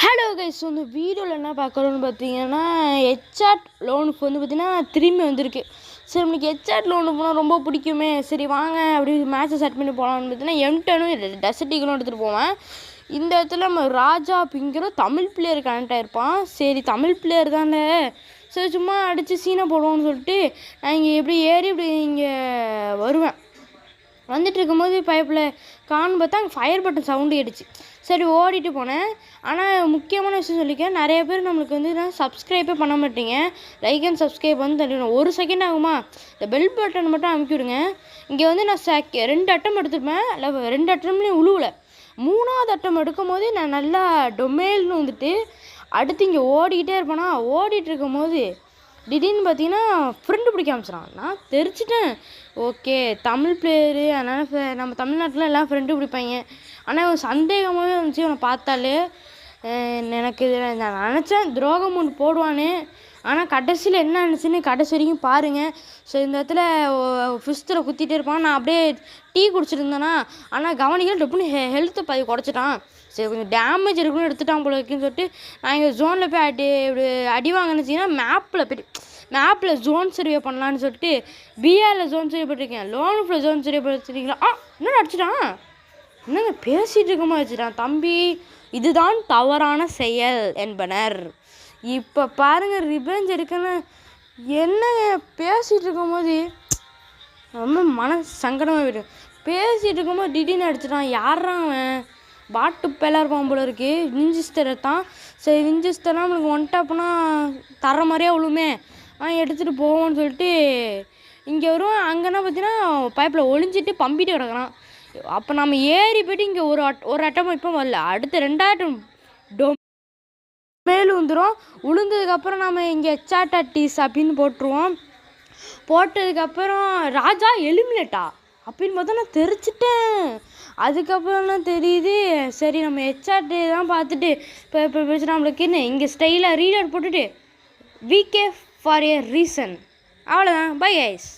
Hello guys, வந்து வீடியோவில் என்ன பார்க்குறோன்னு பார்த்தீங்கன்னா, ஹெச்ஆர்ட் லோனுக்கு வந்து பார்த்தீங்கன்னா திரும்பி வந்திருக்கு. சரி, நம்மளுக்கு ஹெச்ஆர்ட் லோனு போனால் ரொம்ப பிடிக்குமே, சரி வாங்க அப்படி மேட்ச்சை செட் பண்ணி போகலான்னு பார்த்தீங்கன்னா M10 டெசர்ட்டிகளும் எடுத்துகிட்டு போவேன். இந்த இடத்துல நம்ம ராஜா அப்படிங்கிற தமிழ் பிளேயர் கனெக்ட் ஆகிருப்பான். சரி, தமிழ் பிளேயர் தானே, சரி சும்மா அடித்து சீனை போடுவோம்னு சொல்லிட்டு நான் இங்கே எப்படி ஏறி இப்படி இங்கே வருவேன். வந்துட்டு இருக்கும்போது பைப்பில் கான்னு பார்த்தா அங்கே ஃபயர் பட்டன் சவுண்டு கேட்டுச்சு. சரி, ஓடிட்டு போனேன். ஆனால் முக்கியமான விஷயம் சொல்லிக்கிறேன், நிறைய பேர் நம்மளுக்கு வந்து சப்ஸ்கிரைபே பண்ண மாட்டீங்க. லைக் அண்ட் சப்ஸ்கிரைப் வந்து தள்ளிடணும். 1 செகண்ட் ஆகுமா, இந்த பெல் பட்டன் மட்டும் அமுக்கி விடுங்க. இங்கே வந்து நான் 2 அட்டம் எடுத்துருப்பேன், இல்லை 2 அட்டம்லேயும் உழுவலை. 3ஆவது அட்டம் எடுக்கும் போது நான் நல்லா டொமேல்னு வந்துட்டு அடுத்து இங்கே ஓடிக்கிட்டே இருப்பேனா. ஓடிட்டு இருக்கும் போது திடீர்னு பார்த்தீங்கன்னா ஃப்ரெண்டு பிடிக்க ஆரம்பிச்சிடான். நான் தெரிச்சிட்டேன், ஓகே தமிழ் பிளேயரு, அதனால் நம்ம தமிழ்நாட்டில் எல்லாம் ஃப்ரெண்டு பிடிப்பாங்க. ஆனால் சந்தேகமாகவே இருந்துச்சு அவனை பார்த்தாலே. எனக்கு இதில் நான் நினச்சேன் துரோகம் ஒன்று போடுவானே, ஆனால் கடைசியில் என்ன நினச்சின்னு கடைசி வரைக்கும் பாருங்கள். ஸோ இந்த இடத்துல ஃபிஸ்த்தில் குத்திகிட்டே இருப்பான். நான் அப்படியே டீ குடிச்சிருந்தேன்னா, ஆனால் கவனிக்கல டப்புன்னு ஹெல்த்தை குறைச்சிட்டான். சரி, கொஞ்சம் டேமேஜ் இருக்குன்னு எடுத்துட்டான் போல இருக்குன்னு சொல்லிட்டு நான் இங்கே ஜோனில் போய் அடி வாங்கன்னு வச்சிங்கன்னா மேப்பில் ஜோன் சர்வே பண்ணலான்னு சொல்லிட்டு பிஆரில் ஜோன் சர்வே பண்ணிருக்கேன். லோனுக்குள்ள ஜோன் சர்வே பண்ணிருக்கீங்களா? இன்னும் அடிச்சிட்டான். என்னங்க பேசிகிட்டு இருக்கமா வச்சுட்டான். தம்பி, இதுதான் தவறான செயல் என்பனர். இப்போ பாருங்கள், ரிவெஞ்ச் இருக்குன்னு என்னங்க பேசிகிட்டு இருக்கும்போது ரொம்ப மனசு சங்கடமாக போய்டும். பேசிகிட்டு இருக்கும்போது திடீர்னு அடிச்சிட்டான். யாரான் அவன்? பாட்டு பேலாக இருப்பான் போல இருக்கு. விஞ்சிஸ்டர் தான். சரி, விஞ்சிஸ்டர்லாம் நம்மளுக்கு ஒன்ட்டாப்புனா தர மாதிரியே விழுமே, எடுத்துகிட்டு போவோம்னு சொல்லிட்டு இங்கே வருவோம். அங்கேனா பார்த்தீங்கன்னா பைப்பில் ஒளிஞ்சிட்டு பம்பிட்டு கிடக்குறான். அப்போ நம்ம ஏறி போய்ட்டு இங்கே ஒரு அட்டம் இப்போ வரல, அடுத்த 2 மேலும் வந்துடும். உளுந்ததுக்கப்புறம் நம்ம இங்கே ஹெச்ஆர்ட் அப்படின்னு போட்டுருவோம். போட்டதுக்கப்புறம் ராஜா எலிமினேட்டா அப்படின்னு பார்த்தா நான் தெரிச்சிட்டேன். அதுக்கப்புறம் தான் தெரியுது, சரி நம்ம ஹெச்ஆர்ட் தான் பார்த்துட்டு இப்போ பிரச்சனை நம்மளுக்கு என்ன, இங்கே ஸ்டைலாக ரீடர் போட்டுட்டு VK ஃபார் ஏ ரீசன். அவ்வளோதான். Bye guys.